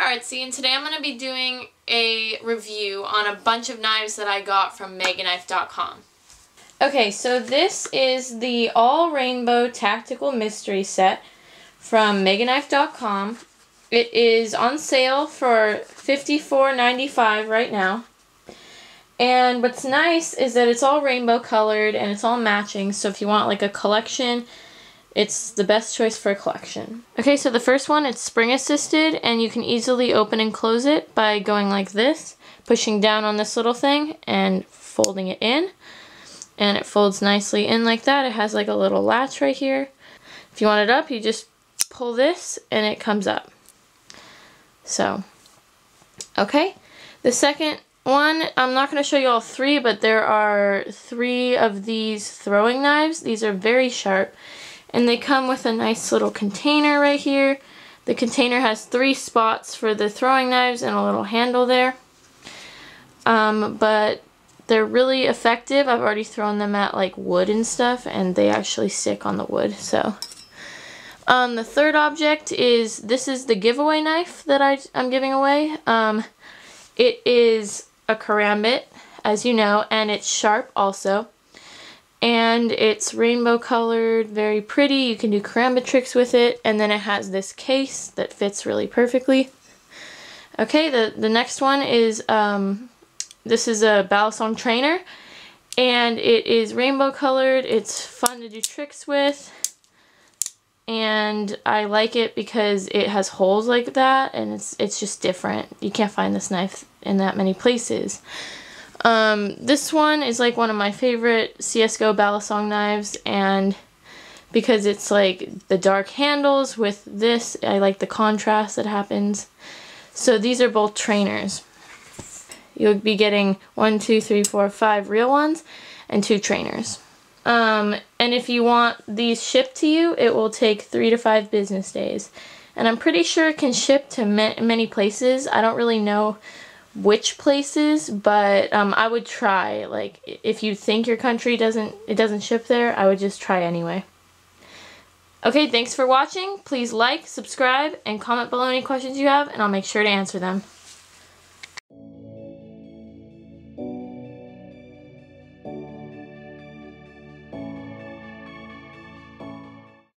ArtSea, and today I'm going to be doing a review on a bunch of knives that I got from Megaknife.com. Okay, so this is the All Rainbow Tactical Mystery Set from Megaknife.com. It is on sale for $54.95 right now. And what's nice is that it's all rainbow colored and it's all matching, so if you want like a collection, it's the best choice for a collection. Okay, so the first one, it's spring assisted, and you can easily open and close it by going like this, pushing down on this little thing and folding it in. And it folds nicely in like that. It has like a little latch right here. If you want it up, you just pull this and it comes up. So, okay. The second one, I'm not going to show you all three, but there are 3 of these throwing knives. These are very sharp. And they come with a nice little container right here. The container has 3 spots for the throwing knives and a little handle there. But they're really effective. I've already thrown them at like wood and stuff, and they actually stick on the wood. So, the third object is, this is the giveaway knife that I'm giving away. It is a karambit, as you know, and it's sharp also. And it's rainbow colored, very pretty. You can do karambit tricks with it. And then it has this case that fits really perfectly. Okay, the next one is, this is a balisong trainer. And it is rainbow colored. It's fun to do tricks with. And I like it because it has holes like that. And it's just different. You can't find this knife in that many places. This one is like one of my favorite CSGO balisong knives, and because it's like the dark handles with this, I like the contrast that happens. So these are both trainers. You'll be getting 1, 2, 3, 4, 5 real ones and 2 trainers. And if you want these shipped to you, it will take 3 to 5 business days. And I'm pretty sure it can ship to many places. I don't really know which places, but I would try. Like, if you think your country doesn't ship there, I would just try anyway. Okay, thanks for watching. Please like, subscribe, and comment below any questions you have, and I'll make sure to answer them.